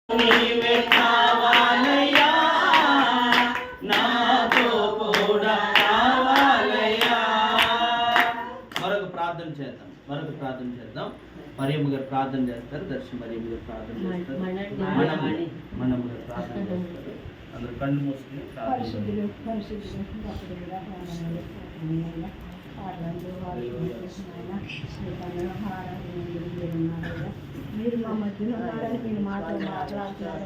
నీవే కావాలయ్యా, నాతో కూడా కావాలయ్యా. మరొక ప్రార్థన చేద్దాం. మరియమ్మ గారు ప్రార్థన చేస్తారు. దర్శనం మరియమ్మ గారు ప్రార్థన చేస్తారు. మనము ప్రార్థన చేస్తారు. అందరూ కళ్ళు మూసుకుని మీరు మా మధ్యలో ఉన్నారని మీరు మాతో మాట్లాడుతున్నారు.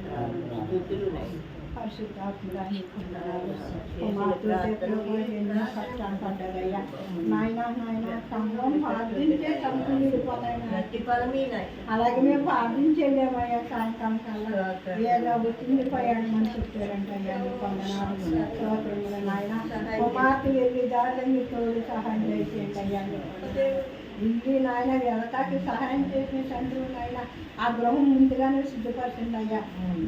పరిశుద్ధాత్మగా ఎన్నో కష్టాలు పడ్డారయ్యా. నాయన సంఘం ప్రార్థించే అలాగే మేము ప్రార్థించేలేమయ్యా. సాయంకాలం కల్లా ఏదో వచ్చిండిపోయాడు అని చెప్పారంటయ్యా. కొందనాలు స్తోత్రములు నాయన. కుమార్తె వెళ్ళి దాకా మీ తోడు సహాయం చేసేయండి అయ్యా. ఇంటి నాయన వ్యవతకి సహాయం చేసిన తండ్రి నాయన. ఆ గృహం ముందుగానే సిద్ధపరచండి అయ్యా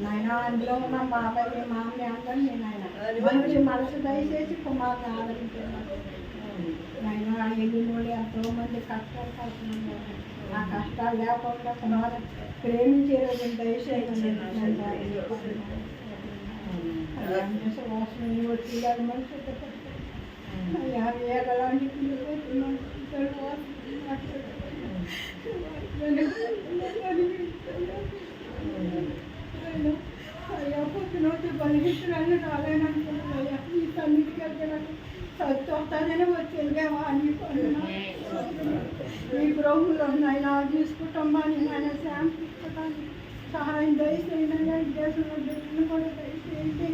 నాయన. అందులో ఉన్న బాబాయ్ మామని అందరినీ నాయన మంచి మనసు దయచేసి కుమార్తె ఆదరించారు నాయన. ఎన్ని ఎంతో మంది కష్టాలు పడుతున్నాం. ఆ కష్టాలు లేకుండా కుమార్ ప్రేమించే రోజు దయచేసి వచ్చి మనసు సిద్ధపడతారు అయ్యా. ఏగలాంటి అయ్యా పొద్దున బలిగిస్తున్నాను రాలేననుకుంటున్నాయ్యా. ఈ సన్నిధికి వెళ్తున్నాను వస్తానని వచ్చేదిగా అని ఈ గృహంలో నాయన తీసుకుంటామని నాయన శాంతి తీసుకోవడానికి సహాయం దయచేయండి. ఈ దేశంలో దేవుని కూడా దయచేయండి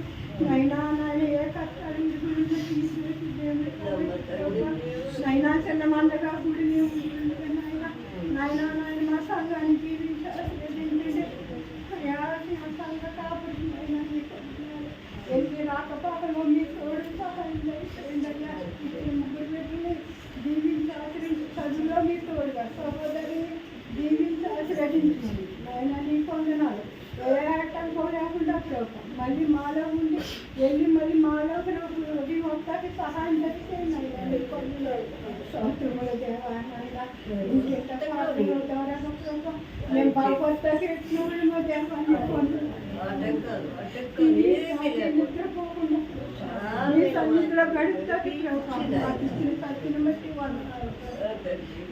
నైనా. నాయన ఏ కష్టాలు తీసివేసి నైనా చిన్న మందగా గుడి నాయన మా సంఘాన్ని జీవించాలి. సంఘ కాబట్టి ఎన్ని రాకపోకలో మీ తోడు సహాయం చేయండి. ముగ్గురు పెట్టిని దీవించి ఆచరించి చదువులో మీ తోడుగా సహోదరిని దీవించి ఆచరించండి నాయన. నీ పొందనాలు ఏ ఆటం పోలేకుండా ప్రభుత్వం మళ్ళీ మాలో ఉండి వెళ్ళి మళ్ళీ మాలోకి వస్తాకి సహాయం చేసేయండి. సంవత్సరముల దేవాలయంగా మేము బాగొస్తాకి ఎట్టిన దేవాన్ని నిద్రపోకుండా మీ సన్నిధిలో గడుపుతాకి కత్తిన బట్టి వాళ్ళు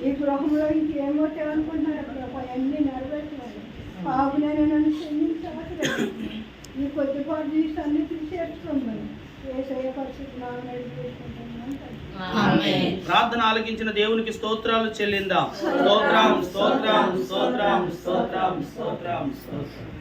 ఈ గృహంలో ఇంకేమో అనుకుంటున్నారు ప్రభు అన్నీ నెరవేర్చాలి. బాబునైనా నన్ను క్షమించాలి. ఈ కొద్దిపాటు ఈ సన్నిధిని చేర్చుకోమని ఏసయ్య పరిస్థితి ప్రార్థన ఆలకించిన దేవునికి స్తోత్రాలు చెల్లిందాం. స్తోత్రం స్తోత్రం స్తోత్రం స్తోత్రం స్తోత్రం స్తోత్రం.